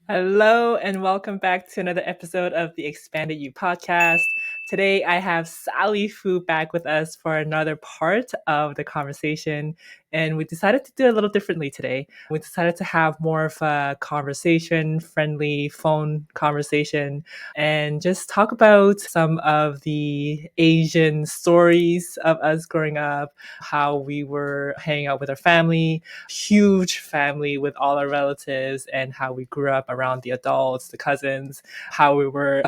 Hello, and welcome back to another episode of the Expanded You Podcast. Today, I have Sally Fu back with us for another part of the conversation. And we decided to do it a little differently today. We decided to have more of a conversation, friendly phone conversation, and just talk about some of the Asian stories of us growing up, how we were hanging out with our family, huge family with all our relatives, and how we grew up around the adults, the cousins, how we were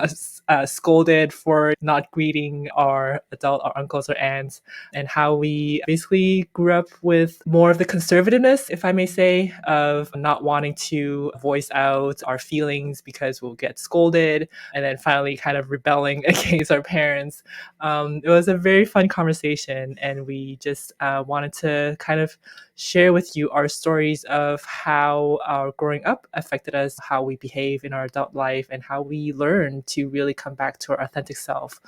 scolded for not greeting our uncles or aunts, and how we basically grew up with more of the conservativeness, if I may say, of not wanting to voice out our feelings because we'll get scolded, and then finally kind of rebelling against our parents. It was a very fun conversation, and we just wanted to kind of share with you our stories of how our growing up affected us, how we behave in our adult life, and how we learn to really come back to our authentic self.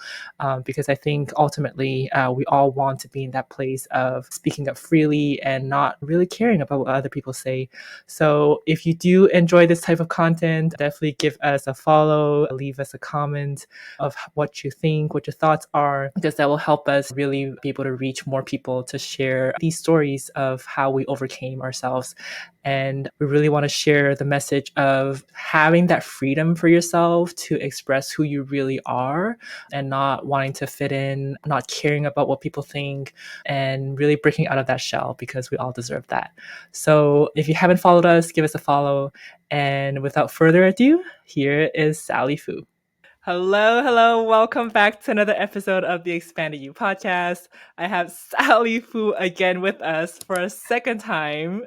Because I think ultimately we all want to be in that place of speaking up freely and not really caring about what other people say. So if you do enjoy this type of content, definitely give us a follow, leave us a comment of what you think, what your thoughts are, because that will help us really be able to reach more people to share these stories of how we overcame ourselves. And we really want to share the message of having that freedom for yourself to express who you really are and not wanting to fit in, not caring about what people think, and really breaking out of that shell, because we all deserve that. So if you haven't followed us, give us a follow. And without further ado, here is Sally Fu. Hello. Welcome back to another episode of the Expanded You Podcast. I have Sally Fu again with us for a second time.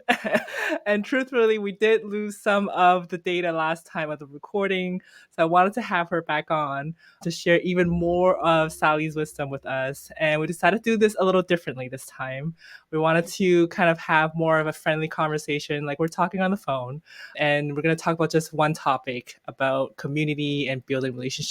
And truthfully, we did lose some of the data last time of the recording. So I wanted to have her back on to share even more of Sally's wisdom with us. And we decided to do this a little differently this time. We wanted to kind of have more of a friendly conversation, like we're talking on the phone. And we're going to talk about just one topic about community and building relationships,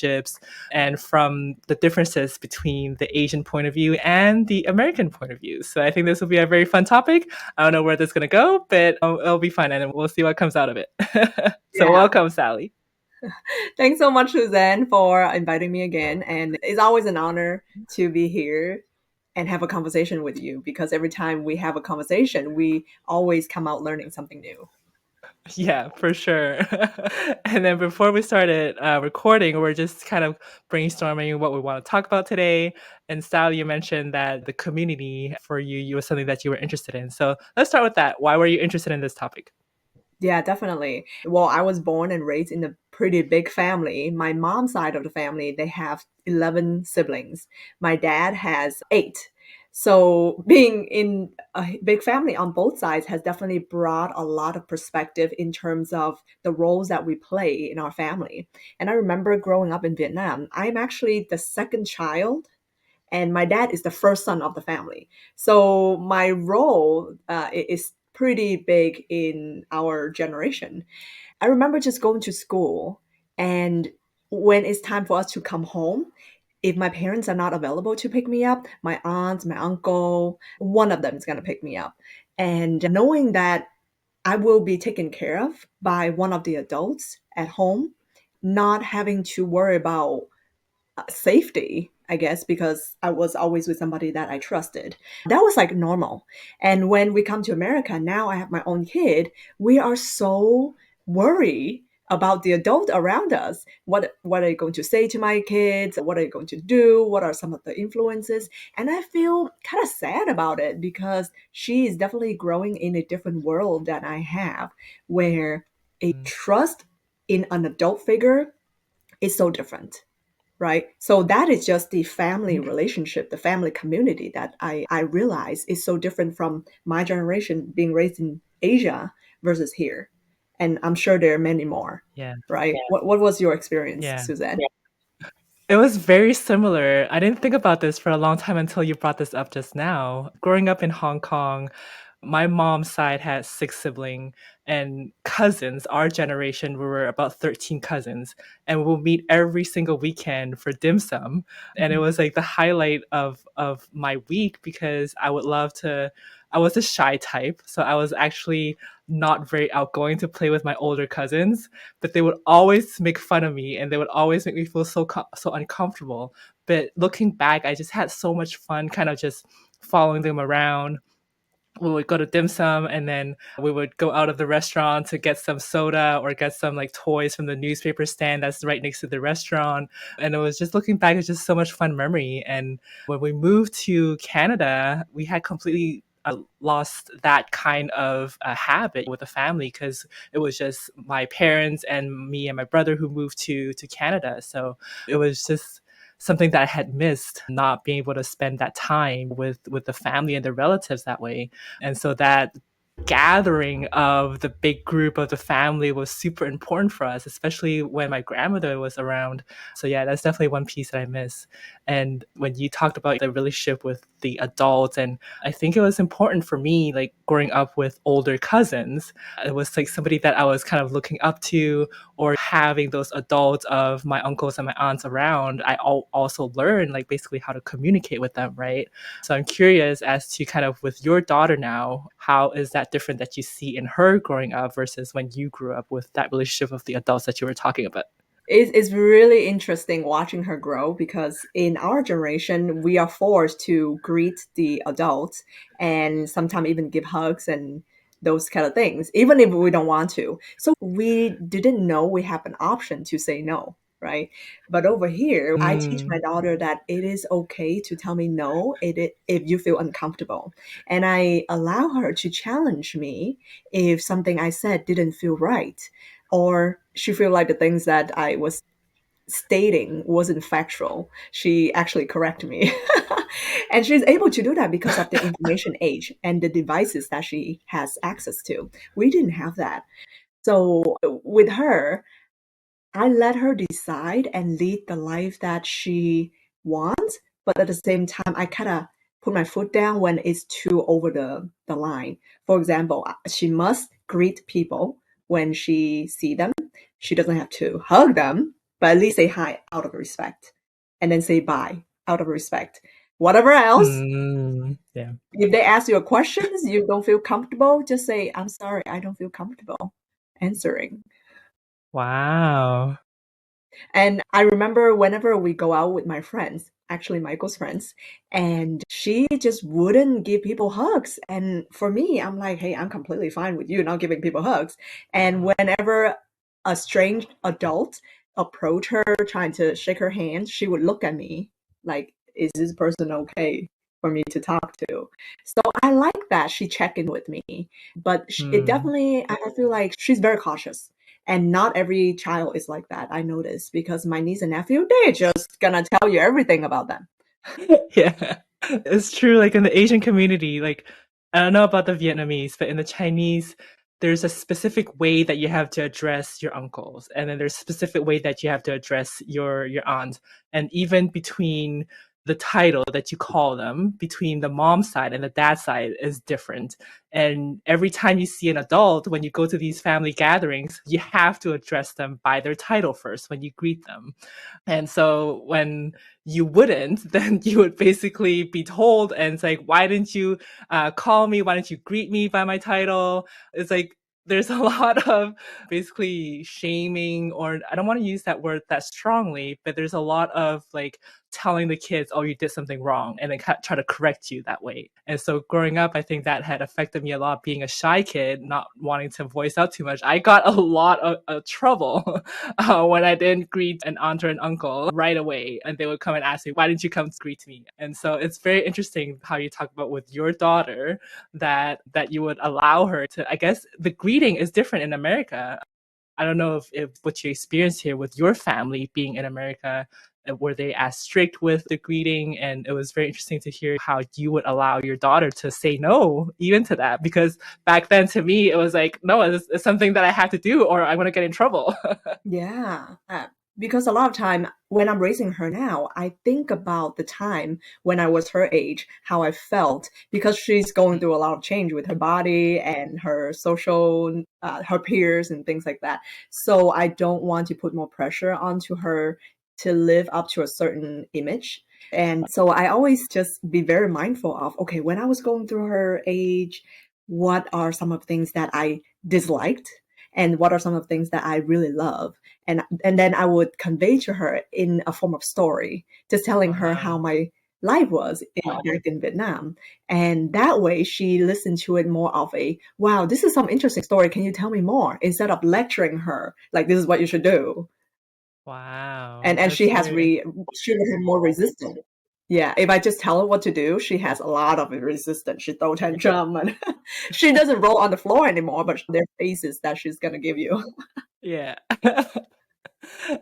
and from the differences between the Asian point of view and the American point of view. So I think this will be a very fun topic. I don't know where this is going to go, but it'll be fun, and we'll see what comes out of it. So welcome, Sally. Thanks so much, Suzanne, for inviting me again. And it's always an honor to be here and have a conversation with you, because every time we have a conversation, we always come out learning something new. Yeah, for sure. And then before we started recording, we're just kind of brainstorming what we want to talk about today. And Sally, you mentioned that the community for you was something that you were interested in. So let's start with that. Why were you interested in this topic? Yeah, definitely. Well, I was born and raised in a pretty big family. My mom's side of the family, they have 11 siblings. My dad has 8. So being in a big family on both sides has definitely brought a lot of perspective in terms of the roles that we play in our family. And I remember growing up in Vietnam, I'm actually the second child, and my dad is the first son of the family. So my role is pretty big in our generation. I remember just going to school, and when it's time for us to come home, if my parents are not available to pick me up, my aunt, my uncle, one of them is going to pick me up. And knowing that I will be taken care of by one of the adults at home, not having to worry about safety, I guess, because I was always with somebody that I trusted. That was like normal. And when we come to America, now I have my own kid, we are so worried about the adult around us. What are they going to say to my kids? What are they going to do? What are some of the influences? And I feel kind of sad about it, because she is definitely growing in a different world than I have, where a trust in an adult figure is so different. Right. So that is just the family relationship, the family community that I realize is so different from my generation being raised in Asia versus here. And I'm sure there are many more. Yeah. Right. What was your experience, Yeah. Suzanne? It was very similar. I didn't think about this for a long time until you brought this up just now. Growing up in Hong Kong, My mom's side has 6 siblings and cousins. Our generation, we were about 13 cousins, and we'll meet every single weekend for dim sum. And it was like the highlight of my week because I would love to. I was a shy type, so I was actually not very outgoing to play with my older cousins, but they would always make fun of me and they would always make me feel so uncomfortable. But looking back, I just had so much fun kind of just following them around. We would go to dim sum and then we would go out of the restaurant to get some soda or get some like toys from the newspaper stand that's right next to the restaurant. And it was just looking back, it's just so much fun memory. And when we moved to Canada, we had completely lost that kind of habit with the family because it was just my parents and me and my brother who moved to Canada. So it was just something that I had missed, not being able to spend that time with the family and the relatives that way. And so that gathering of the big group of the family was super important for us, especially when my grandmother was around. So yeah, that's definitely one piece that I miss. And when you talked about the relationship with the adults, and I think it was important for me, like growing up with older cousins, it was like somebody that I was kind of looking up to, or having those adults of my uncles and my aunts around. I also learned like basically how to communicate with them, right? So I'm curious as to kind of with your daughter now, how is that different that you see in her growing up versus when you grew up with that relationship of the adults that you were talking about? It's really interesting watching her grow because in our generation, we are forced to greet the adults and sometimes even give hugs and those kind of things, even if we don't want to. So we didn't know we have an option to say no, right? But over here, I teach my Mm, daughter that it is okay to tell me no if you feel uncomfortable. And I allow her to challenge me if something I said didn't feel right or she feel like the things that I was stating wasn't factual. She actually corrected me. And she's able to do that because of the information age and the devices that she has access to. We didn't have that. So with her, I let her decide and lead the life that she wants, but at the same time, I kind of put my foot down when it's too over the line. For example, she must greet people when she see them. She doesn't have to hug them, but at least say hi out of respect, and then say bye out of respect. Whatever else, yeah. if they ask you a questions you don't feel comfortable, just say, "I'm sorry, I don't feel comfortable answering." Wow. And I remember whenever we go out with my friends, actually Michael's friends, and she just wouldn't give people hugs. And for me, I'm like, hey, I'm completely fine with you not giving people hugs. And whenever a strange adult approached her trying to shake her hand, she would look at me like, is this person okay for me to talk to? So I like that she checked in with me. But it Mm. definitely, I feel like she's very cautious. And not every child is like that, I noticed, because my niece and nephew, they're just gonna tell you everything about them. Yeah, it's true. Like in the Asian community, like I don't know about the Vietnamese, but in the Chinese, there's a specific way that you have to address your uncles, and then there's a specific way that you have to address your aunt, and even between the title that you call them, between the mom side and the dad side is different. And every time you see an adult, when you go to these family gatherings, you have to address them by their title first when you greet them. And so when you wouldn't, then you would basically be told, and it's like, why didn't you call me? Why didn't you greet me by my title? It's like, there's a lot of basically shaming, or I don't want to use that word that strongly, but there's a lot of like telling the kids, oh, you did something wrong, and then try to correct you that way. And so growing up, I think that had affected me a lot, being a shy kid, not wanting to voice out too much. I got a lot of trouble when I didn't greet an aunt or an uncle right away. And they would come and ask me, why didn't you come to greet me? And so it's very interesting how you talk about with your daughter that you would allow her to, I guess the greeting is different in America. I don't know if what you experienced here with your family being in America, were they as strict with the greeting? And it was very interesting to hear how you would allow your daughter to say no, even to that, because back then to me, it was like, no, it's something that I have to do or I'm going to get in trouble. Yeah. because a lot of time when I'm raising her now, I think about the time when I was her age, how I felt, because she's going through a lot of change with her body and her social, her peers and things like that. So I don't want to put more pressure onto her to live up to a certain image. And so I always just be very mindful of, okay, when I was going through her age, what are some of the things that I disliked? And what are some of the things that I really love? And then I would convey to her in a form of story, just telling her how my life was back in Vietnam. And that way she listened to it more of a, wow, this is some interesting story. Can you tell me more? Instead of lecturing her, like, this is what you should do. Wow, And that's she has very she was more resistant. Yeah, if I just tell her what to do, she has a lot of resistance. She throw tantrum and she doesn't roll on the floor anymore, but there are faces that she's gonna give you. yeah.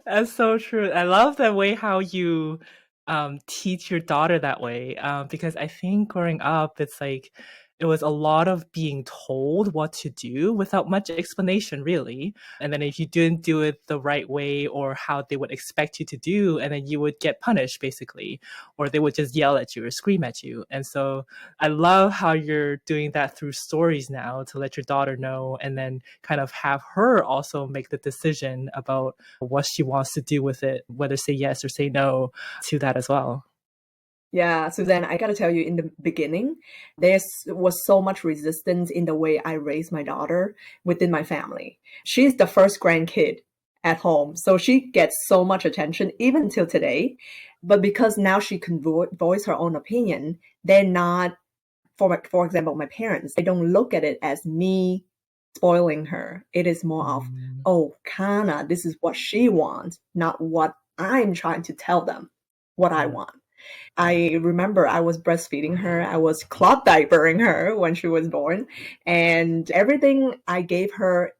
That's so true. I love the way how you teach your daughter that way. Because I think growing up, it's like it was a lot of being told what to do without much explanation, really. And then if you didn't do it the right way or how they would expect you to do, and then you would get punished, basically, or they would just yell at you or scream at you. And so I love how you're doing that through stories now to let your daughter know and then kind of have her also make the decision about what she wants to do with it, whether say yes or say no to that as well. Yeah, Suzanne, I gotta tell you, in the beginning, there was so much resistance in the way I raised my daughter within my family. She's the first grandkid at home, so she gets so much attention even until today. But because now she can voice her own opinion, they're not, for example, my parents, they don't look at it as me spoiling her. It is more of, Mm. oh, Kana, this is what she wants, not what I'm trying to tell them what I Yeah. want. I remember I was breastfeeding her. I was cloth diapering her when she was born. And everything I gave her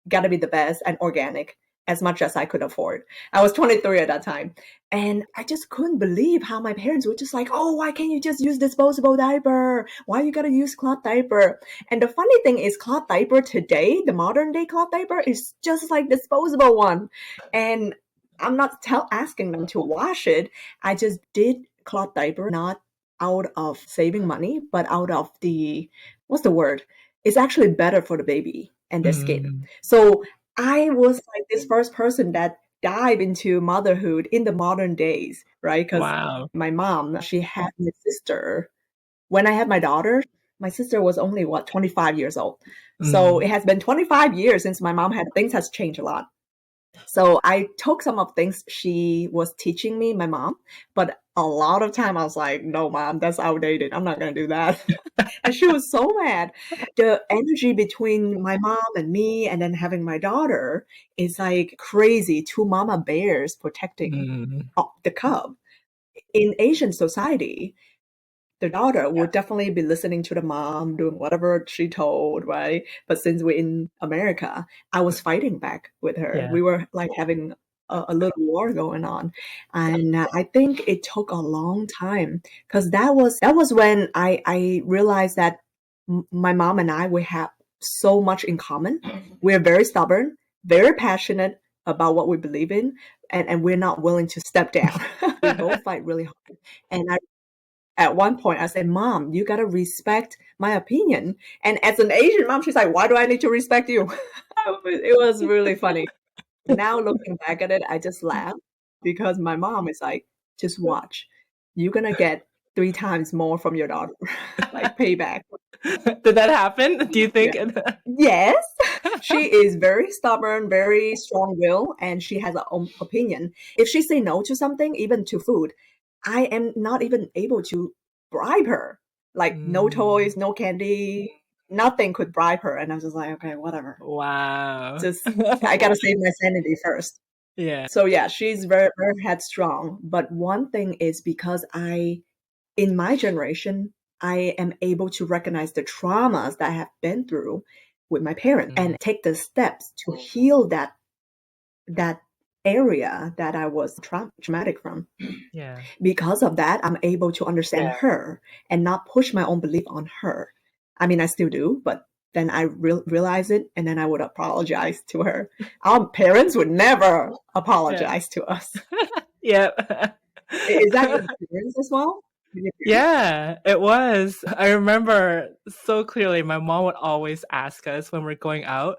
got to be the best and organic as much as I could afford. I was 23 at that time. And I just couldn't believe how my parents were just like, oh, why can't you just use disposable diaper? Why you got to use cloth diaper? And the funny thing is, cloth diaper today, the modern day cloth diaper, is just like disposable one. And I'm not asking them to wash it. I just did cloth diaper, not out of saving money, but out of the, what's the word? It's actually better for the baby and their skin. Mm. So I was like this first person that dive into motherhood in the modern days, right? Because Wow. my mom, she had my sister. When I had my sister was only 25 years old. So Mm. it has been 25 years since my mom had, things has changed a lot. So I took some of things she was teaching me, my mom, but a lot of time I was like, no, mom, that's outdated. I'm not going to do that. And she was so mad. The energy between my mom and me and then having my daughter is like crazy. Two mama bears protecting Mm. the cub. In Asian society, the daughter would definitely be listening to the mom, doing whatever she told, right? But since we're in America, I was fighting back with her. Yeah. We were like having a little war going on. And I think it took a long time because that was when I realized that my mom and I, we have so much in common. We're very stubborn, very passionate about what we believe in, and we're not willing to step down. We both fight really hard. And at one point I said, Mom, you gotta respect my opinion. And as an Asian mom, she's like, why do I need to respect you? It was really funny. Now looking back at it, I just laugh because my mom is like, just watch. You're gonna get 3 times more from your daughter, like payback. Did that happen? Do you Yeah. think? Yes, she is very stubborn, very strong will, and she has her own opinion. If she say no to something, even to food, I am not even able to bribe her. Like no Mm. toys, no candy, nothing could bribe her. And I was just like, okay, whatever. Wow. Just I gotta save my sanity first. Yeah. So yeah, she's very, very headstrong. But one thing is because in my generation, I am able to recognize the traumas that I have been through with my parents Mm. and take the steps to heal that area that I was traumatic from. Yeah. Because of that, I'm able to understand her and not push my own belief on her. I mean, I still do, but then I realize it, and then I would apologize to her. Our parents would never apologize to us. Yep. Is that your experience as well? Yeah, it was. I remember so clearly my mom would always ask us when we're going out.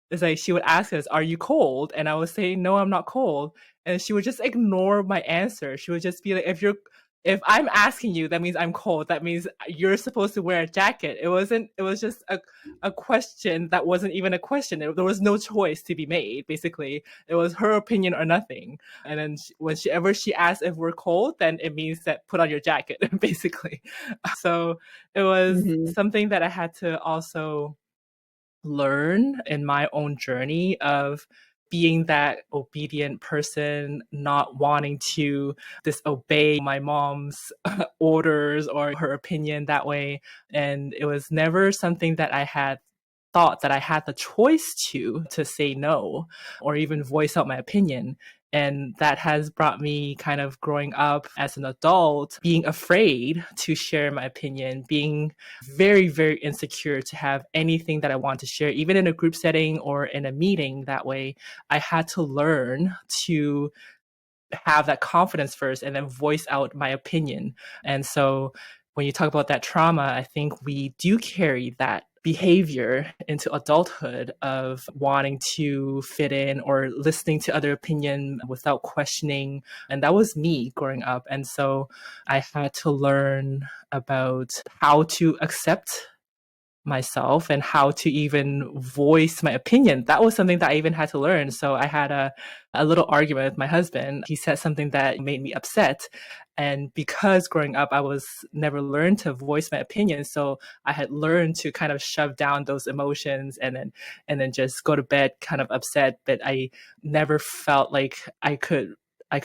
It's like she would ask us, "Are you cold?" And I would say, "No, I'm not cold." And she would just ignore my answer. She would just be like, if I'm asking you, that means I'm cold. That means you're supposed to wear a jacket. It was just a question that wasn't even a question. There was no choice to be made, basically. It was her opinion or nothing. And then whenever she asks if we're cold, then it means that put on your jacket, basically. So it was Mm-hmm. something that I had to also learn in my own journey of being that obedient person, not wanting to disobey my mom's orders or her opinion that way. And it was never something that I had thought that I had the choice to say no or even voice out my opinion. And that has brought me kind of growing up as an adult, being afraid to share my opinion, being very, very insecure to have anything that I want to share, even in a group setting or in a meeting that way. I had to learn to have that confidence first and then voice out my opinion. And so when you talk about that trauma, I think we do carry that behavior into adulthood of wanting to fit in or listening to other opinion without questioning. And that was me growing up. And so I had to learn about how to accept myself and how to even voice my opinion. That was something that I even had to learn. So I had a little argument with my husband. He said something that made me upset. And because growing up, I was never learned to voice my opinion. So I had learned to kind of shove down those emotions and then just go to bed kind of upset. But I never felt like I could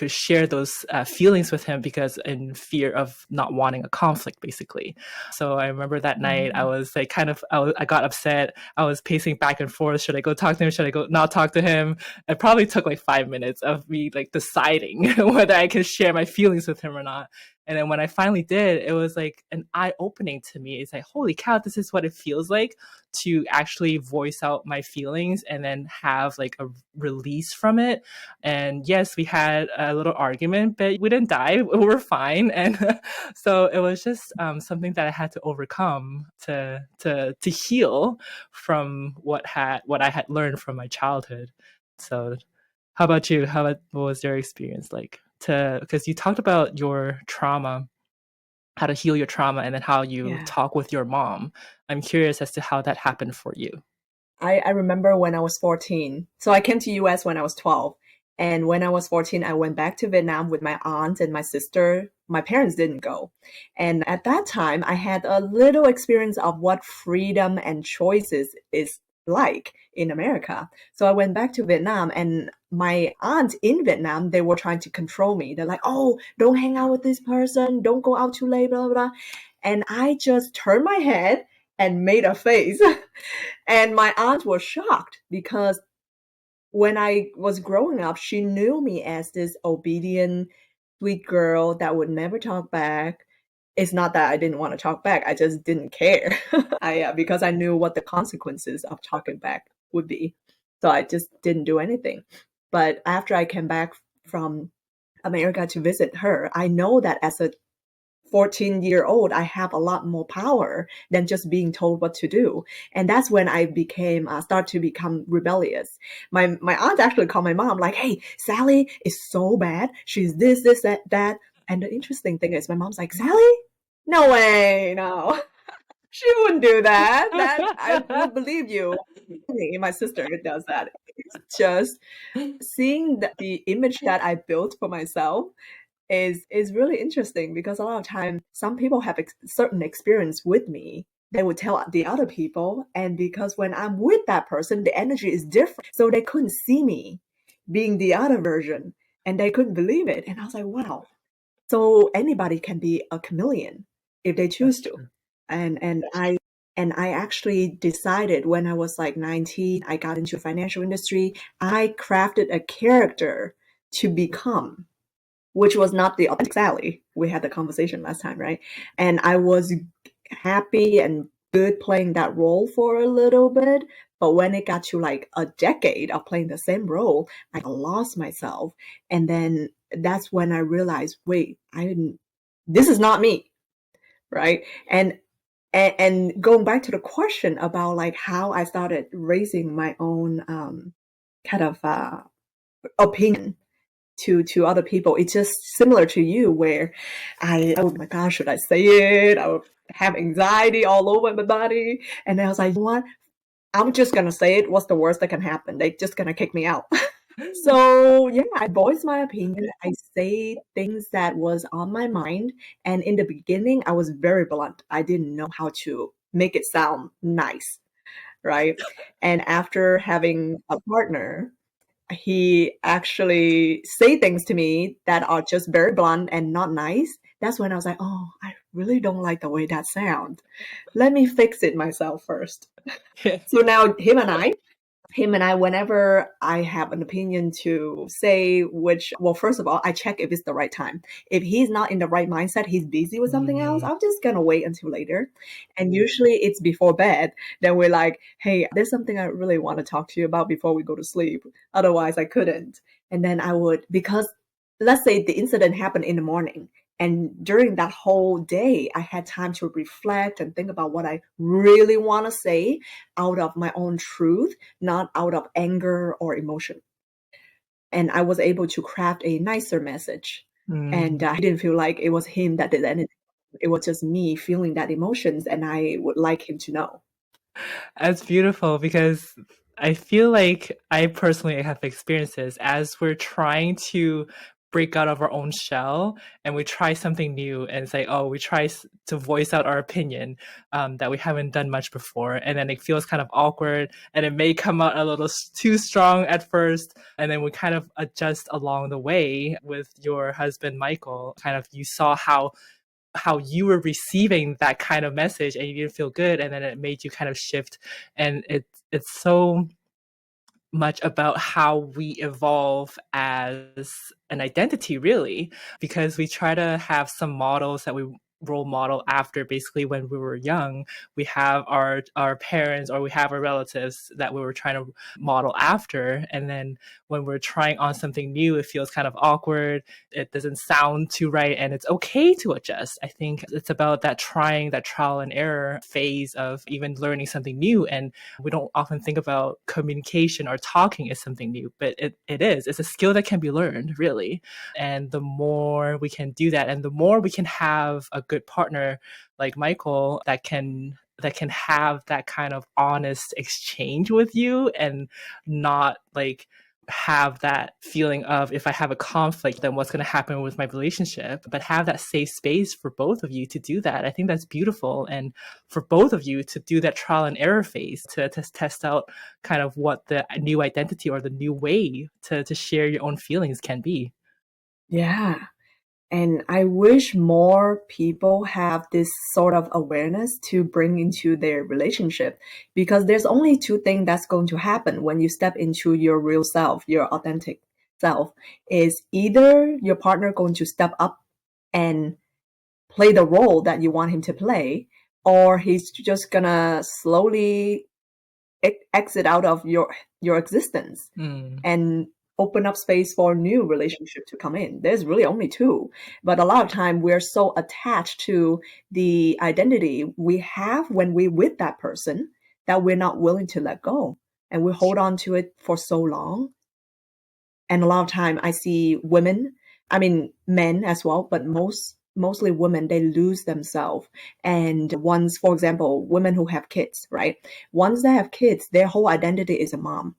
share those feelings with him because in fear of not wanting a conflict, basically. So I remember that night I was like I got upset. I was pacing back and forth. Should I go talk to him? Should I go not talk to him? It probably took like 5 minutes of me like deciding whether I could share my feelings with him or not. And then when I finally did, it was like an eye opening to me. It's like, holy cow, this is what it feels like to actually voice out my feelings and then have like a release from it. And yes, we had a little argument, but we didn't die. We were fine. And so it was just something that I had to overcome to heal from what I had learned from my childhood. So how about you? What was your experience like? Because you talked about your trauma, how to heal your trauma, and then how you Yeah. talk with your mom. I'm curious as to how that happened for you. I remember when I was 14. So I came to US when I was 12. And when I was 14, I went back to Vietnam with my aunt and my sister. My parents didn't go. And at that time, I had a little experience of what freedom and choices is like in America. So I went back to Vietnam, and my aunt in Vietnam, they were trying to control me. They're like, oh, don't hang out with this person. Don't go out too late, blah, blah, blah. And I just turned my head and made a face. And my aunt was shocked because when I was growing up, she knew me as this obedient, sweet girl that would never talk back. It's not that I didn't want to talk back, I just didn't care. Because I knew what the consequences of talking back would be. So I just didn't do anything. But after I came back from America to visit her, I know that as a 14-year-old, I have a lot more power than just being told what to do. And that's when I start to become rebellious. My aunt actually called my mom like, hey, Sally is so bad. She's this, that. And the interesting thing is my mom's like, Sally? No way, no. She wouldn't do that. That I would believe you. My sister does that. It's just seeing the image that I built for myself is really interesting because a lot of time some people have certain experience with me. They would tell the other people, and because when I'm with that person, the energy is different. So they couldn't see me being the other version, and they couldn't believe it. And I was like, wow. So anybody can be a chameleon if they choose That's to. true. And I actually decided when I was like 19, I got into financial industry. I crafted a character to become, which was not the authentic Sally. We had the conversation last time, right? And I was happy and good playing that role for a little bit. But when it got to like a decade of playing the same role, I lost myself. And then that's when I realized, wait, this is not me, right? And going back to the question about like how I started raising my own kind of opinion to other people, it's just similar to you, where I would, oh my gosh, should I say it? I would have anxiety all over my body, and then I was like, you know what? I'm just gonna say it. What's the worst that can happen? They're just gonna kick me out. So yeah, I voice my opinion. I say things that was on my mind. And in the beginning, I was very blunt. I didn't know how to make it sound nice, right? And after having a partner, he actually say things to me that are just very blunt and not nice. That's when I was like, oh, I really don't like the way that sounds. Let me fix it myself first. So now him and I, whenever I have an opinion to say, well, first of all, I check if it's the right time. If he's not in the right mindset, he's busy with something else, I'm just gonna wait until later. And usually it's before bed. Then we're like, hey, there's something I really want to talk to you about before we go to sleep. Otherwise, I couldn't. And then I would, because let's say the incident happened in the morning. And during that whole day, I had time to reflect and think about what I really want to say out of my own truth, not out of anger or emotion. And I was able to craft a nicer message. And I didn't feel like it was him that did anything. It was just me feeling that emotions, and I would like him to know. That's beautiful, because I feel like I personally have experiences as we're trying to break out of our own shell and we try something new and say, oh, we try to voice out our opinion that we haven't done much before. And then it feels kind of awkward and it may come out a little too strong at first. And then we kind of adjust along the way. With your husband, Michael, kind of you saw how you were receiving that kind of message and you didn't feel good, and then it made you kind of shift. And it's so much about how we evolve as an identity, really, because we try to have some models that we role model after. Basically, when we were young, we have our parents or we have our relatives that we were trying to model after, and then when we're trying on something new, it feels kind of awkward, it doesn't sound too right, and it's okay to adjust. I think it's about that trying, that trial and error phase of even learning something new. And we don't often think about communication or talking as something new, but it's a skill that can be learned, really. And the more we can do that, and the more we can have a good partner like Michael that can have that kind of honest exchange with you, and not like have that feeling of, if I have a conflict, then what's going to happen with my relationship, but have that safe space for both of you to do that. I think that's beautiful. And for both of you to do that trial and error phase to test out kind of what the new identity or the new way to share your own feelings can be. Yeah. And I wish more people have this sort of awareness to bring into their relationship, because there's only two things that's going to happen when you step into your real self, your authentic self, is either your partner going to step up and play the role that you want him to play, or he's just gonna slowly exit out of your existence and open up space for a new relationship to come in. There's really only two. But a lot of time we're so attached to the identity we have when we're with that person that we're not willing to let go. And we hold on to it for so long. And a lot of time I see women, I mean men as well, but mostly women, they lose themselves. And once, for example, women who have kids, right? Once they have kids, their whole identity is a mom.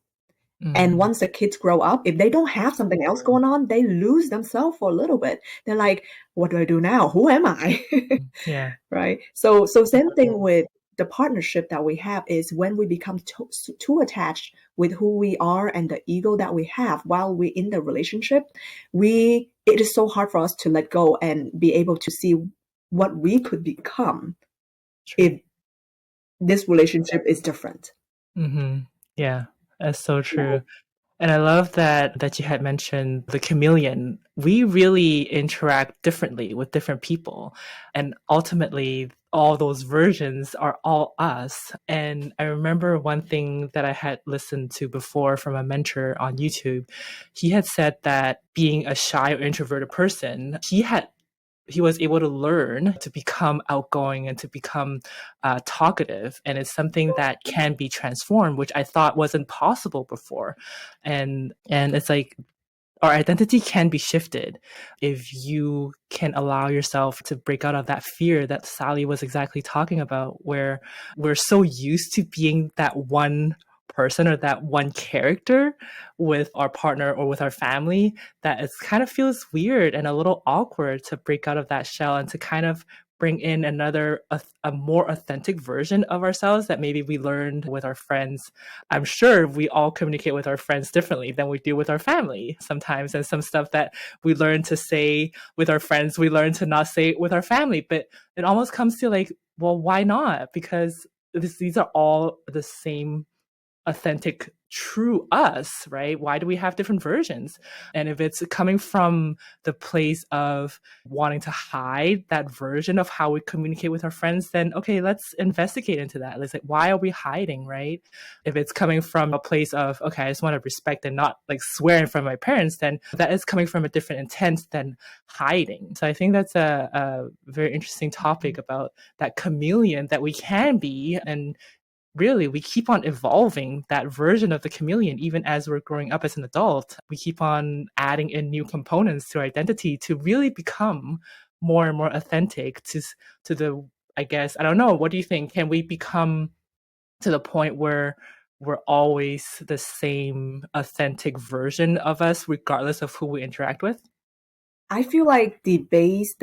And once the kids grow up, if they don't have something else going on, they lose themselves for a little bit. They're like, what do I do now? Who am I? Yeah. Right. So same thing with the partnership that we have, is when we become too attached with who we are and the ego that we have while we're in the relationship, it is so hard for us to let go and be able to see what we could become if this relationship is different. Yeah, that's so true. And I love that you had mentioned the chameleon. We really interact differently with different people. And ultimately, all those versions are all us. And I remember one thing that I had listened to before from a mentor on YouTube. He had said that being a shy or introverted person, he was able to learn to become outgoing and to become talkative. And it's something that can be transformed, which I thought wasn't possible before. And it's like, our identity can be shifted if you can allow yourself to break out of that fear that Sally was exactly talking about, where we're so used to being that one person or that one character with our partner or with our family that it kind of feels weird and a little awkward to break out of that shell and to kind of bring in a more authentic version of ourselves that maybe we learned with our friends. I'm sure we all communicate with our friends differently than we do with our family sometimes. And some stuff that we learn to say with our friends, we learn to not say with our family. But it almost comes to like, well, why not? Because these are all the same authentic, true us, right? Why do we have different versions? And if it's coming from the place of wanting to hide that version of how we communicate with our friends, then okay, let's investigate into that. Let's like, why are we hiding, right? If it's coming from a place of, okay, I just want to respect and not like swear in front of my parents, then that is coming from a different intent than hiding. So I think that's a very interesting topic about that chameleon that we can be. And really, we keep on evolving that version of the chameleon even as we're growing up as an adult. We keep on adding in new components to our identity to really become more and more authentic to the, I guess, I don't know, what do you think? Can we become to the point where we're always the same authentic version of us regardless of who we interact with? I feel like the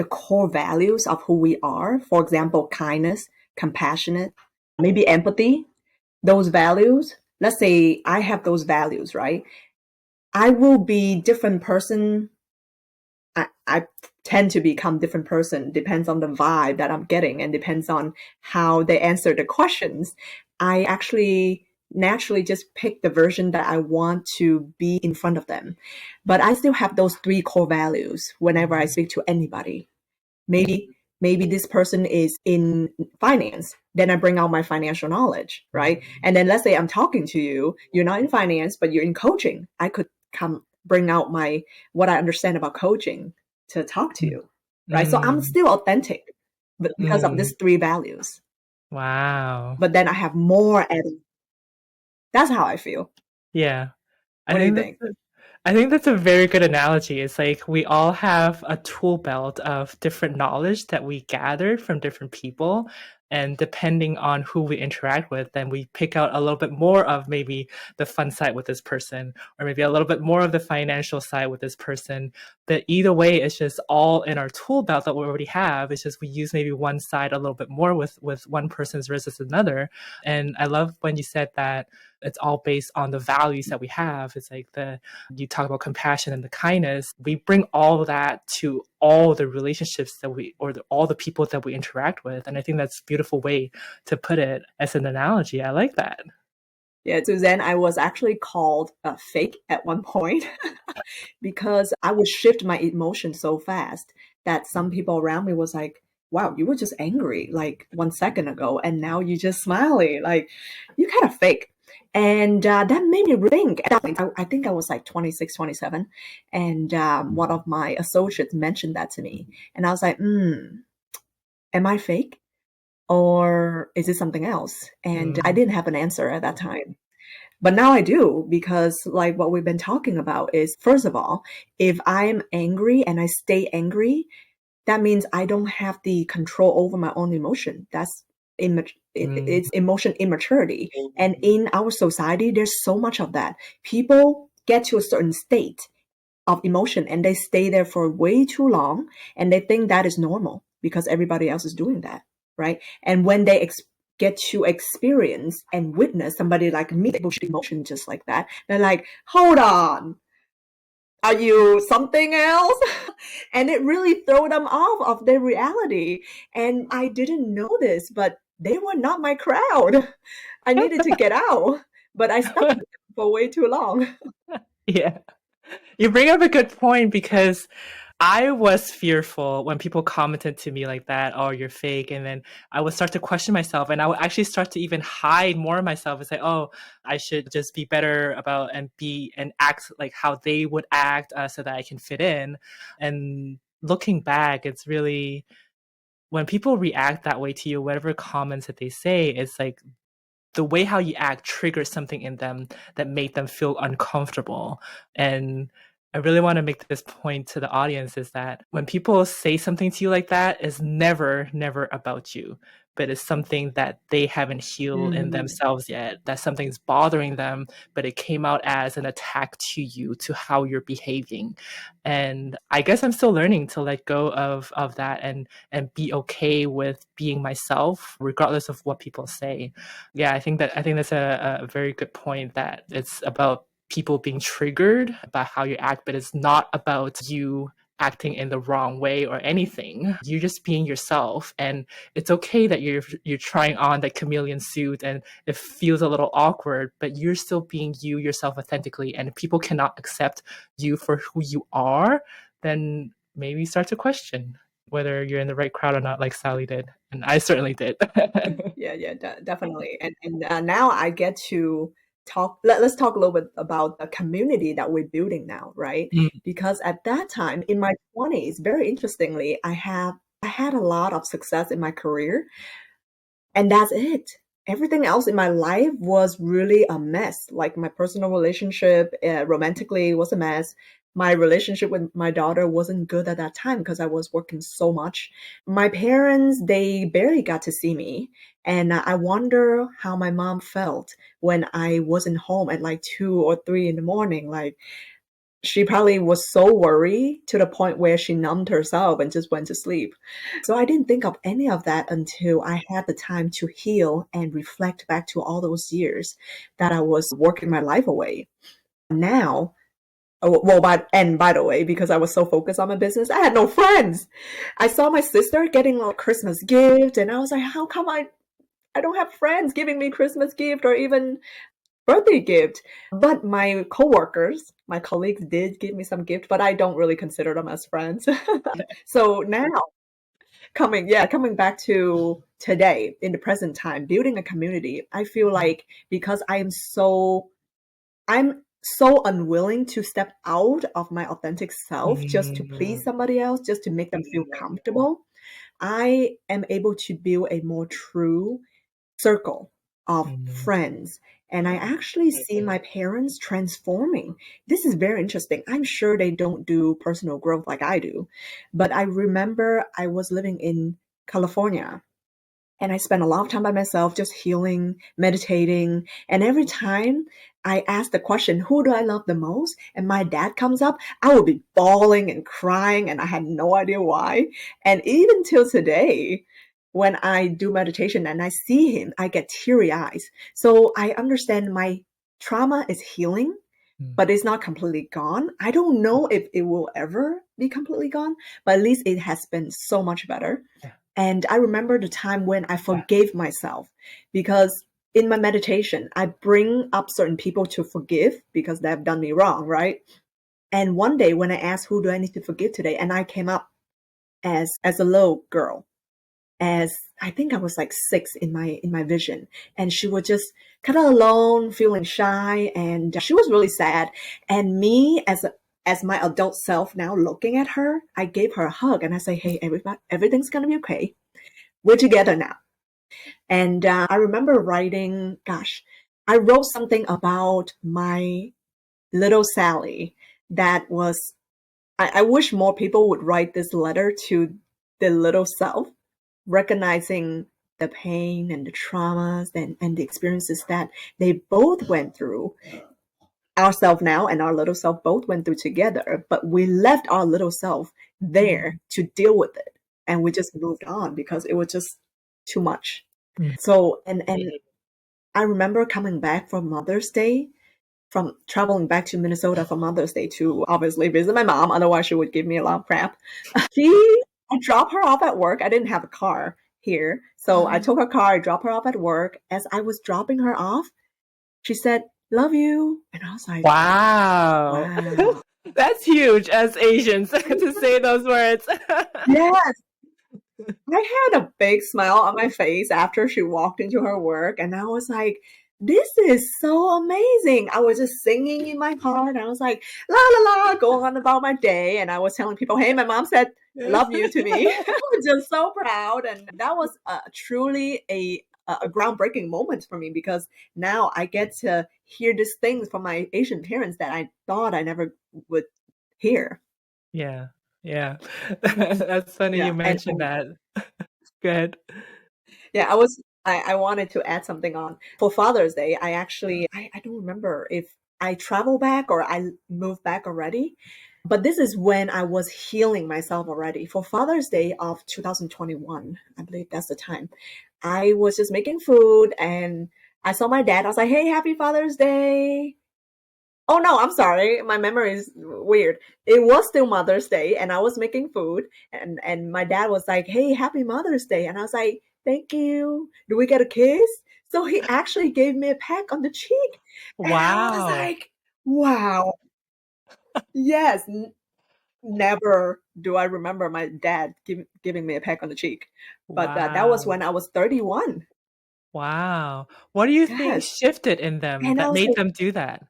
core values of who we are, for example, kindness, compassionate, maybe empathy, those values, let's say I have those values, right? I will be different person. I tend to become different person, depends on the vibe that I'm getting and depends on how they answer the questions. I actually naturally just pick the version that I want to be in front of them. But I still have those three core values whenever I speak to anybody. Maybe this person is in finance, then I bring out my financial knowledge, right? And then let's say I'm talking to you, you're not in finance but you're in coaching, I could come bring out my what I understand about coaching to talk to you, right? So I'm still authentic, but because of these three values. Wow. But then I have more added. That's how I feel. Yeah. I What do you think think? I think that's a very good analogy. It's like we all have a tool belt of different knowledge that we gathered from different people. And depending on who we interact with, then we pick out a little bit more of maybe the fun side with this person, or maybe a little bit more of the financial side with this person. But either way, it's just all in our tool belt that we already have. It's just we use maybe one side a little bit more with one person's versus another. And I love when you said that it's all based on the values that we have. It's like you talk about compassion and the kindness. We bring all of that to all the relationships that all the people that we interact with. And I think that's a beautiful way to put it as an analogy. I like that. Yeah, Suzanne, I was actually called a fake at one point because I would shift my emotion so fast that some people around me was like, wow, you were just angry like 1 second ago and now you just smiling. Like, you kind of fake. And that made me think. I think I was like 26, 27. And one of my associates mentioned that to me. And I was like, am I fake? Or is it something else? And I didn't have an answer at that time. But now I do, because like what we've been talking about is, first of all, if I'm angry and I stay angry, that means I don't have the control over my own emotion. That's it's emotion immaturity. And in our society, there's so much of that. People get to a certain state of emotion and they stay there for way too long and they think that is normal because everybody else is doing that, right? And when they get to experience and witness somebody like me push emotion just like that, they're like, hold on, are you something else? And it really threw them off of their reality. And I didn't know this, but they were not my crowd. I needed to get out, but I stuck with them for way too long. Yeah. You bring up a good point because I was fearful when people commented to me like that, oh, you're fake. And then I would start to question myself and I would actually start to even hide more of myself and say, oh, I should just be better about and act like how they would act so that I can fit in. And looking back, it's really when people react that way to you, whatever comments that they say, it's like the way how you act triggers something in them that made them feel uncomfortable. And I really want to make this point to the audience is that when people say something to you like that, it's never, never about you, but it's something that they haven't healed in themselves yet. That something's bothering them, but it came out as an attack to you, to how you're behaving. And I guess I'm still learning to let go of that and be okay with being myself, regardless of what people say. Yeah, I think that's a very good point that it's about people being triggered by how you act, but it's not about you acting in the wrong way or anything. You're just being yourself, and it's okay that you're trying on that chameleon suit and it feels a little awkward, but you're still being you yourself authentically. And if people cannot accept you for who you are, then maybe start to question whether you're in the right crowd or not, like Sally did, and I certainly did. Yeah, definitely. And now I get to talk. Let's talk a little bit about the community that we're building now, right? Mm, Because at that time in my 20s, very interestingly, I had a lot of success in my career, and that's it. Everything else in my life was really a mess. Like my personal relationship, romantically, was a mess. My relationship with my daughter wasn't good at that time because I was working so much. My parents, they barely got to see me. And I wonder how my mom felt when I wasn't home at like 2 or 3 in the morning. Like, she probably was so worried to the point where she numbed herself and just went to sleep. So I didn't think of any of that until I had the time to heal and reflect back to all those years that I was working my life away. Now, by the way, because I was so focused on my business, I had no friends. I saw my sister getting a Christmas gift, and I was like, how come I don't have friends giving me Christmas gift or even birthday gift? But my coworkers, my colleagues did give me some gift, but I don't really consider them as friends. So now coming back to today in the present time, building a community, I feel like because I'm so unwilling to step out of my authentic self just to please mm, somebody else, just to make them feel comfortable, I am able to build a more true circle of mm, friends. And I actually see my parents transforming. This is very interesting. I'm sure they don't do personal growth like I do, but I remember I was living in California and I spent a lot of time by myself, just healing, meditating. And every time I ask the question, who do I love the most? And my dad comes up, I would be bawling and crying, and I had no idea why. And even till today, when I do meditation and I see him, I get teary eyes. So I understand my trauma is healing, mm. but it's not completely gone. I don't know if it will ever be completely gone, but at least it has been so much better. Yeah. And I remember the time when I forgave myself because in my meditation, I bring up certain people to forgive because they have done me wrong, right? And one day when I asked, who do I need to forgive today? And I came up as a little girl, as I think I was like 6 in my vision. And she was just kind of alone, feeling shy, and she was really sad. And me as my adult self now looking at her, I gave her a hug and I say, hey, everybody, everything's gonna be okay. We're together now. And I remember writing, gosh, I wrote something about my little Sally that was, I wish more people would write this letter to the little self, recognizing the pain and the traumas and the experiences that they both went through. Ourself now and our little self both went through together, but we left our little self there to deal with it. And we just moved on because it was just too much. Mm. So, and I remember coming back from Mother's Day, from traveling back to Minnesota for Mother's Day to obviously visit my mom. Otherwise, she would give me a lot of crap. I dropped her off at work. I didn't have a car here. So I took her car, I dropped her off at work. As I was dropping her off, she said, love you. And I was like, Wow. wow. That's huge as Asians to say those words. Yes, I had a big smile on my face after she walked into her work, and I was like, this is so amazing. I was just singing in my heart. I was like, la la la, going on about my day. And I was telling people, hey, my mom said, I love you to me. I was just so proud. And that was truly a groundbreaking moment for me because now I get to hear these things from my Asian parents that I thought I never would hear. Yeah. Yeah. That's funny you Yeah. mentioned And that. Good. yeah, I wanted to add something on. For Father's Day, I don't remember if I travel back or I moved back already, but this is when I was healing myself already. For Father's Day of 2021, I believe that's the time. I was just making food and I saw my dad. I was like, "Hey, happy Father's Day." Oh no, I'm sorry. My memory is weird. It was still Mother's Day and I was making food and my dad was like, "Hey, happy Mother's Day." And I was like, "Thank you. Do we get a kiss?" So he actually gave me a peck on the cheek. And I was Wow. like, "Wow. Yes, never do I remember my dad giving me a peck on the cheek." But that was Wow. when I was 31. Wow. What do you think Yes. shifted in them And I that was made like, them do that?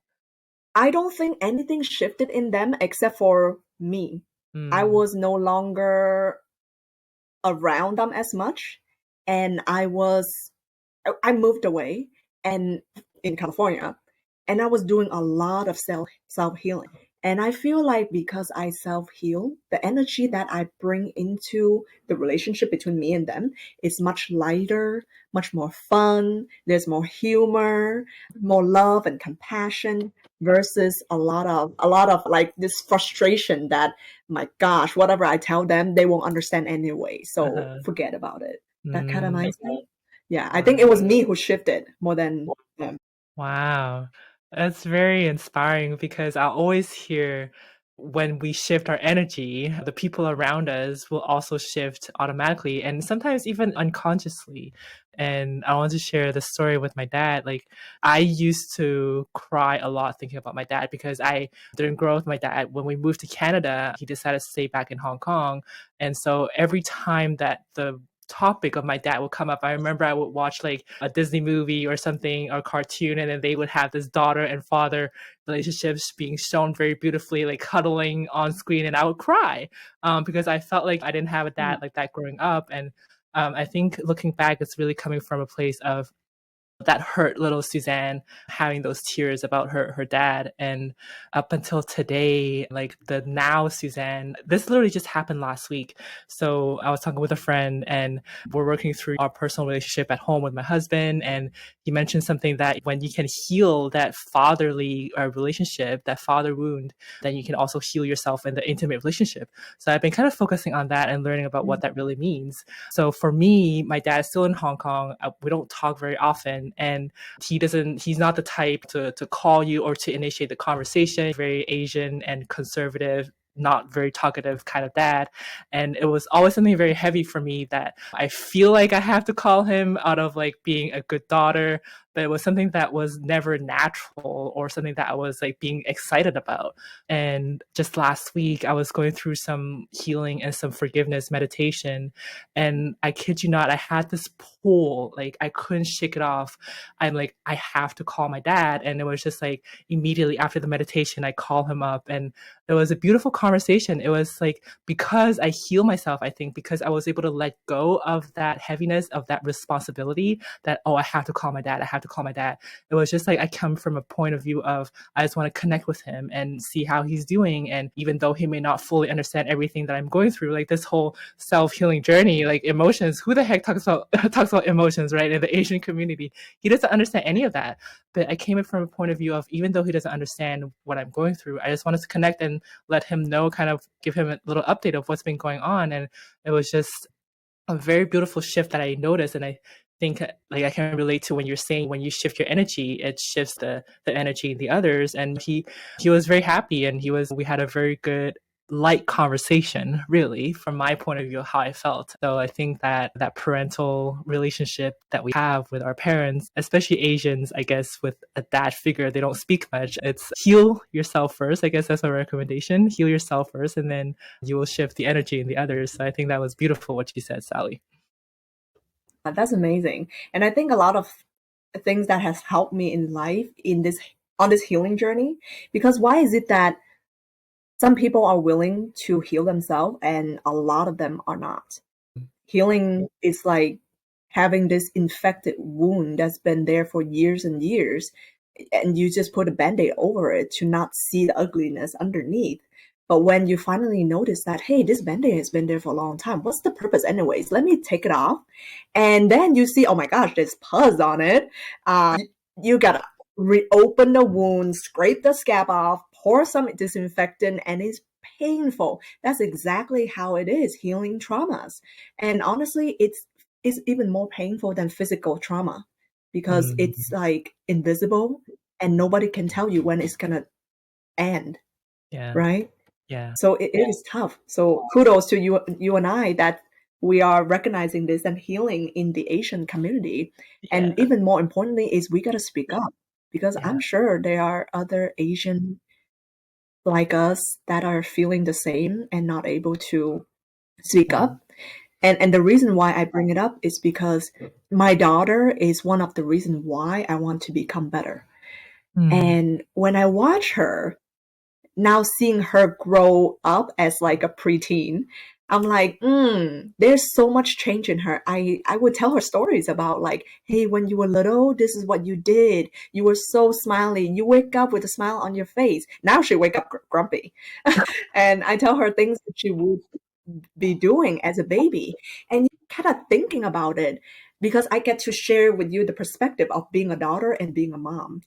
I don't think anything shifted in them except for me. I Mm. was no longer around them as much, and I moved away and in California, and I was doing a lot of self healing. And I feel like because I self heal, the energy that I bring into the relationship between me and them is much lighter, much more fun. There's more humor, more love and compassion versus a lot of like this frustration that my gosh, whatever I tell them, they won't understand anyway. So Uh-huh. forget about it. That kind of Mm. mindset. Yeah, I think it was Wow. me who shifted more than them. Wow. That's very inspiring because I always hear when we shift our energy, the people around us will also shift automatically and sometimes even unconsciously. And I want to share the story with my dad. Like, I used to cry a lot thinking about my dad because I didn't grow up with my dad. When we moved to Canada, he decided to stay back in Hong Kong. And so every time that the topic of my dad would come up. I remember I would watch like a Disney movie or something or cartoon, and then they would have this daughter and father relationships being shown very beautifully, like cuddling on screen, and I would cry because I felt like I didn't have a dad Mm, like that growing up. And I think looking back, it's really coming from a place of that hurt little Suzanne having those tears about her dad. And up until today, like the now Suzanne, this literally just happened last week. So I was talking with a friend and we're working through our personal relationship at home with my husband. And he mentioned something that when you can heal that fatherly relationship, that father wound, then you can also heal yourself in the intimate relationship. So I've been kind of focusing on that and learning about what mm, that really means. So for me, my dad is still in Hong Kong. We don't talk very often, and he's not the type to call you or to initiate the conversation. Very Asian and conservative, not very talkative kind of dad. And it was always something very heavy for me that I feel like I have to call him out of like being a good daughter, but it was something that was never natural or something that I was like being excited about. And just last week, I was going through some healing and some forgiveness meditation. And I kid you not, I had this pull, like I couldn't shake it off. I'm like, I have to call my dad. And it was just like immediately after the meditation, I call him up. And it was a beautiful conversation. It was like because I heal myself, I think, because I was able to let go of that heaviness, of that responsibility that, oh, I have to call my dad. I have to call my dad. It was just like I come from a point of view of I just want to connect with him and see how he's doing. And even though he may not fully understand everything that I'm going through, like this whole self-healing journey, like emotions, who the heck talks about talks about emotions, right? In the Asian community. He doesn't understand any of that. But I came in from a point of view of even though he doesn't understand what I'm going through, I just wanted to connect and let him know, kind of give him a little update of what's been going on. And it was just a very beautiful shift that I noticed. And I think like I can relate to when you're saying when you shift your energy, it shifts the energy in the others. And he was very happy and we had a very good light conversation, really, from my point of view, how I felt. So I think that that parental relationship that we have with our parents, especially Asians, I guess, with a dad figure, they don't speak much. It's heal yourself first. I guess that's a recommendation. Heal yourself first, and then you will shift the energy in the others. So I think that was beautiful what you said, Sally. That's amazing. And I think a lot of things that has helped me in life in this on this healing journey, because why is it that some people are willing to heal themselves and a lot of them are not? Healing is like having this infected wound that's been there for years and years, and you just put a band-aid over it to not see the ugliness underneath. But when you finally notice that, hey, this band-aid has been there for a long time, what's the purpose anyways? Let me take it off. And then you see, oh my gosh, there's pus on it. You gotta reopen the wound, scrape the scab off, pour some disinfectant, and it's painful. That's exactly how it is healing traumas. And honestly, it's even more painful than physical trauma because it's like invisible and nobody can tell you when it's gonna end, Yeah. right? Yeah. So it is tough. So kudos to you and I that we are recognizing this and healing in the Asian community. And even more importantly is we gotta speak up, because I'm sure there are other Asian like us that are feeling the same and not able to speak up. And the reason why I bring it up is because my daughter is one of the reasons why I want to become better. And when I watch her, now seeing her grow up as like a preteen, I'm like, there's so much change in her. I would tell her stories about like, hey, when you were little, this is what you did. You were so smiley. You wake up with a smile on your face. Now she wake up grumpy. And I tell her things that she would be doing as a baby. And you kind of thinking about it because I get to share with you the perspective of being a daughter and being a mom.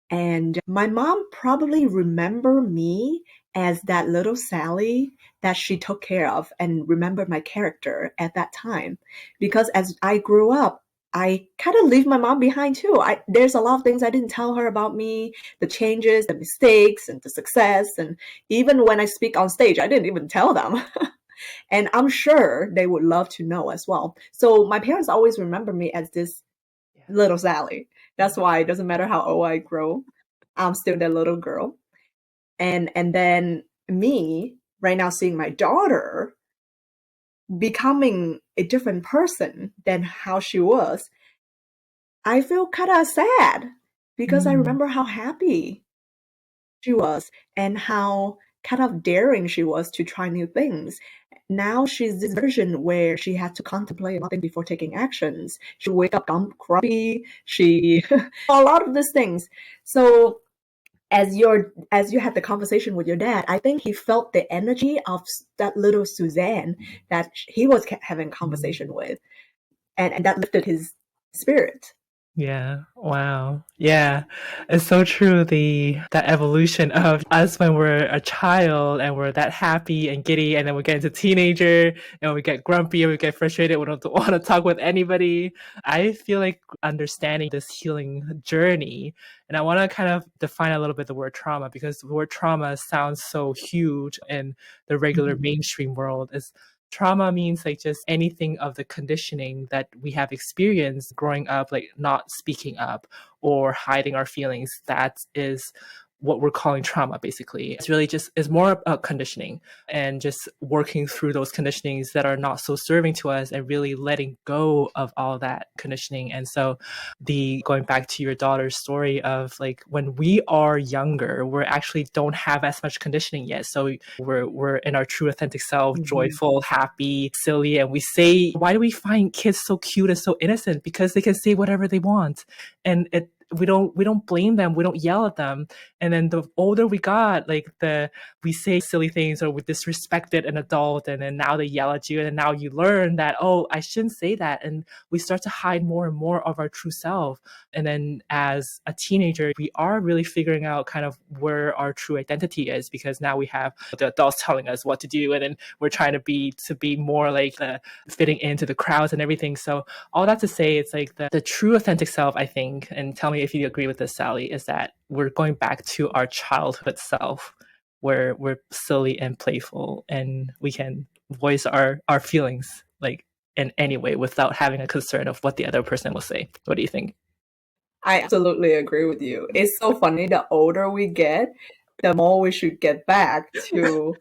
And my mom probably remember me as that little Sally that she took care of and remembered my character at that time. Because as I grew up, I kind of leave my mom behind too. There's a lot of things I didn't tell her about me, the changes, the mistakes, and the success. And even when I speak on stage, I didn't even tell them. And I'm sure they would love to know as well. So my parents always remember me as this little Sally. That's why it doesn't matter how old I grow, I'm still that little girl. And then me right now seeing my daughter becoming a different person than how she was, I feel kind of sad because I remember how happy she was and how kind of daring she was to try new things. Now she's this version where she had to contemplate nothing before taking actions. She wake up grumpy. She a lot of these things. So as you had the conversation with your dad, I think he felt the energy of that little Suzanne that he was having conversation with, and that lifted his spirit. Yeah. Wow. Yeah. It's so true. That evolution of us when we're a child and we're that happy and giddy, and then we get into teenager and we get grumpy and we get frustrated. We don't want to talk with anybody. I feel like understanding this healing journey, and I want to kind of define a little bit the word trauma, because the word trauma sounds so huge in the regular mainstream world. Trauma means like just anything of the conditioning that we have experienced growing up, like not speaking up or hiding our feelings. That is what we're calling trauma, basically. It's really just is more about conditioning and just working through those conditionings that are not so serving to us and really letting go of all that conditioning. And so going back to your daughter's story of like when we are younger, we actually don't have as much conditioning yet. So we're in our true authentic self, joyful, happy, silly. And we say, why do we find kids so cute and so innocent? Because they can say whatever they want. And we don't blame them. We don't yell at them. And then the older we got, we say silly things or we disrespected an adult, and then now they yell at you, and then now you learn that, oh, I shouldn't say that. And we start to hide more and more of our true self. And then as a teenager, we are really figuring out kind of where our true identity is, because now we have the adults telling us what to do, and then we're trying to be more like fitting into the crowds and everything. So all that to say, it's like the true authentic self, I think, and tell me if you agree with this, Sally, is that we're going back to our childhood self. where we're silly and playful and we can voice our feelings like in any way without having a concern of what the other person will say. What do you think? I absolutely agree with you. It's so funny. The older we get, the more we should get back to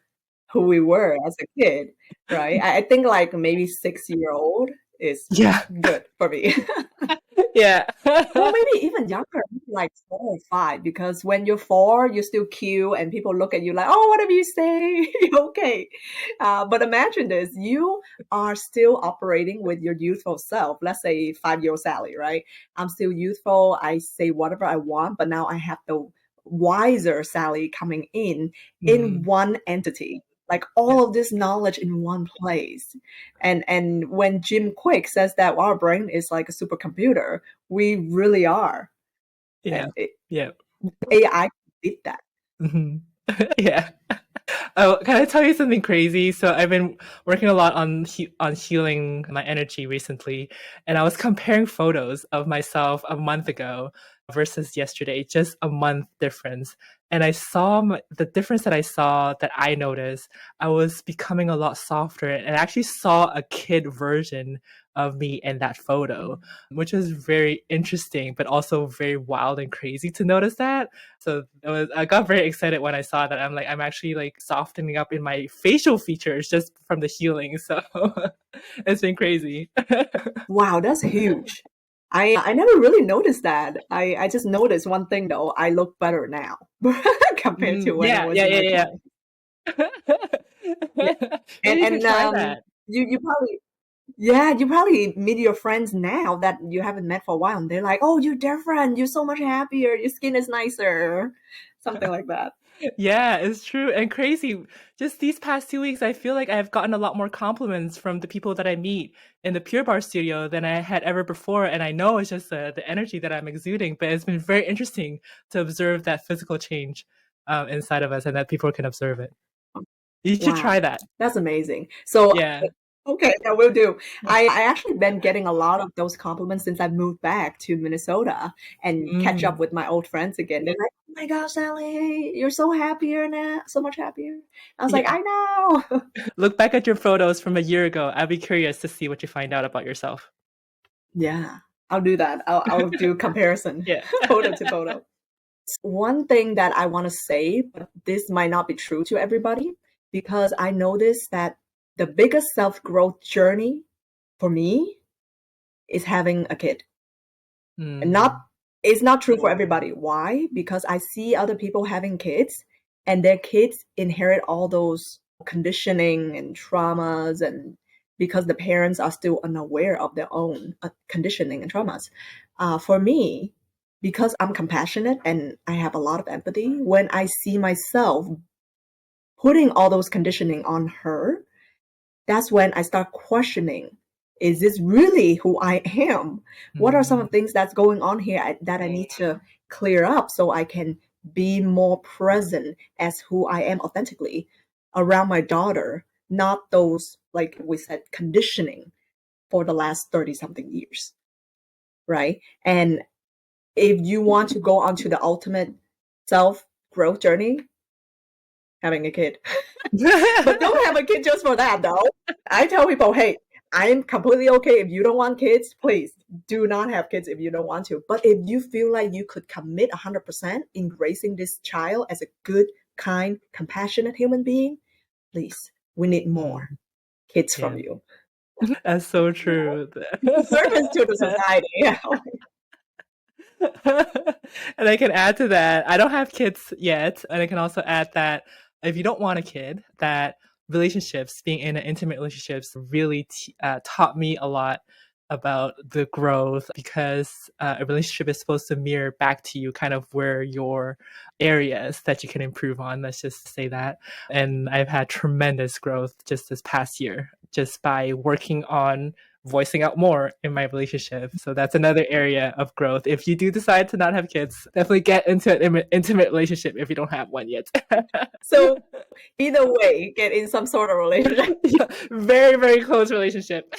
who we were as a kid, right? I think like maybe 6-year-old is Yeah. good for me. Yeah. Well, maybe even younger, like 4 or 5, because when you're 4, you're still cute and people look at you like, oh, whatever you say, okay. But imagine this, you are still operating with your youthful self. Let's say 5-year-old Sally, right? I'm still youthful. I say whatever I want, but now I have the wiser Sally coming in Mhm. one entity. Like Yeah. all of this knowledge in one place. And when Jim Quick says that our brain is like a supercomputer, we really are. Yeah. And Yeah. AI did that. Mhm. Yeah. Oh, can I tell you something crazy? So I've been working a lot on on healing my energy recently, and I was comparing photos of myself a month ago versus yesterday, just a month difference. And I saw the difference that I saw that I noticed. I was becoming a lot softer, and I actually saw a kid version of me in that photo, which was very interesting, but also very wild and crazy to notice that. So I got very excited when I saw that. I'm like, I'm actually like softening up in my facial features just from the healing. So it's been crazy. Wow, that's huge. I never really noticed that. I just noticed one thing though. I look better now compared to when I Yeah, was yeah, in my yeah, 20s. yeah. Yeah. Maybe And you should and try that. you probably yeah, you probably meet your friends now that you haven't met for a while, and they're like, "Oh, you're different. You're so much happier. Your skin is nicer." Something like that. Yeah, it's true and crazy. Just these past 2 weeks, I feel like I've gotten a lot more compliments from the people that I meet in the Pure Bar studio than I had ever before. And I know it's just the energy that I'm exuding, but it's been very interesting to observe that physical change inside of us and that people can observe it. You should try Wow, that. that's amazing. So, Yeah. okay, I will do. I actually been getting a lot of those compliments since I moved back to Minnesota and catch up Mm, with my old friends again. They're like, "Oh my gosh, Sally, you're so happier now, so much happier." I was like, yeah. "I know." Look back at your photos from a year ago. I'd be curious to see what you find out about yourself. Yeah, I'll do that. I'll do comparison, Yeah. photo to photo. One thing that I want to say, but this might not be true to everybody, because I noticed that the biggest self-growth journey for me is having a kid. And not Mm, it's not true for everybody. Why? Because I see other people having kids and their kids inherit all those conditioning and traumas, and because the parents are still unaware of their own conditioning and traumas. For me, because I'm compassionate and I have a lot of empathy, when I see myself putting all those conditioning on her, that's when I start questioning, is this really who I am? What are some of mm, the things that's going on here that I need to clear up so I can be more present as who I am authentically around my daughter, not those, like we said, conditioning for the last 30 something years, right? And if you want to go on to the ultimate self growth journey, having a kid. But don't have a kid just for that, though. I tell people, hey, I'm completely okay if you don't want kids. Please do not have kids if you don't want to. But if you feel like you could commit 100% in raising this child as a good, kind, compassionate human being, please, we need mm, more kids from yeah. you. That's so true. Service to the society. Yeah. And I can add to that, I don't have kids yet. And I can also add that if you don't want a kid, that relationships, being in an intimate relationships, really taught me a lot about the growth because a relationship is supposed to mirror back to you kind of where your areas that you can improve on. Let's just say that. And I've had tremendous growth just this past year, just by working on voicing out more in my relationship. So that's another area of growth. If you do decide to not have kids, definitely get into an intimate relationship if you don't have one yet. So either way, get in some sort of relationship. Yeah, very, very close relationship.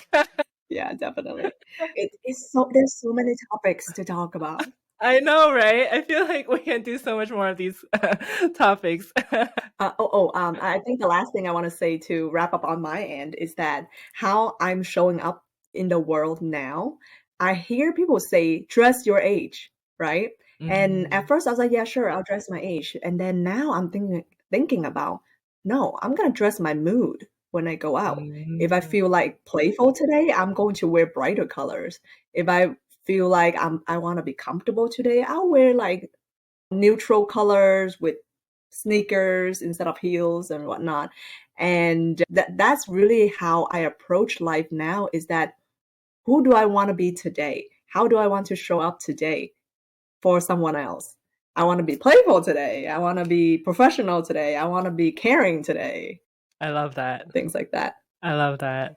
Yeah, definitely. It's so there's so many topics to talk about. I know, right? I feel like we can do so much more of these topics. I think the last thing I want to say to wrap up on my end is that how I'm showing up in the world now. I hear people say, dress your age, right? And at Mm, first I was like, yeah, sure, I'll dress my age. And then now I'm thinking about, no, I'm gonna dress my mood when I go out. If I mm, feel like playful today, I'm going to wear brighter colors. If I feel like I want to be comfortable today, I'll wear like neutral colors with sneakers instead of heels and whatnot. And that's really how I approach life now, is that who do I want to be today? How do I want to show up today for someone else? I want to be playful today. I want to be professional today. I want to be caring today. I love that. Things like that. I love that.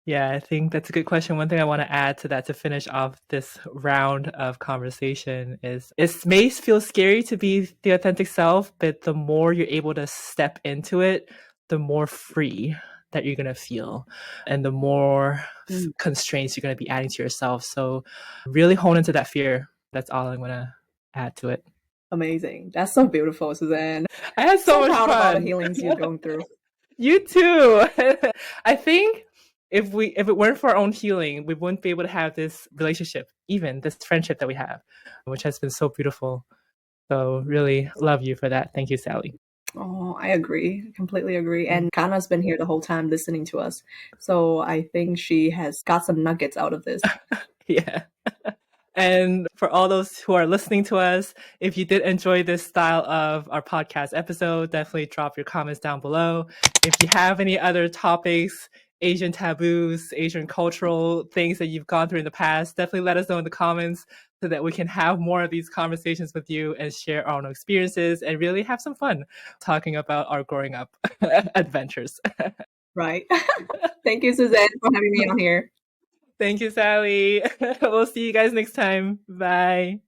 Yeah, I think that's a good question. One thing I want to add to that to finish off this round of conversation is it may feel scary to be the authentic self, but the more you're able to step into it, the more free that you're going to feel and the more Mm, constraints you're going to be adding to yourself. So really hone into that fear. That's all I'm going to add to it. amazing. That's so beautiful, Suzanne. I had so So much proud of all the fun. healings you're going through. You too. I think if it weren't for our own healing, we wouldn't be able to have this relationship, even this friendship that we have, which has been so beautiful. So really love you for that. Thank you, Sally. Oh, I agree. Completely agree. And Kana's been here the whole time listening to us. So I think she has got some nuggets out of this. Yeah. And for all those who are listening to us, if you did enjoy this style of our podcast episode, definitely drop your comments down below. If you have any other topics, Asian taboos, Asian cultural things that you've gone through in the past, definitely let us know in the comments so that we can have more of these conversations with you and share our own experiences and really have some fun talking about our growing up adventures. Right. Thank you, Suzanne, for having me on here. Thank you, Sally. We'll see you guys next time. Bye.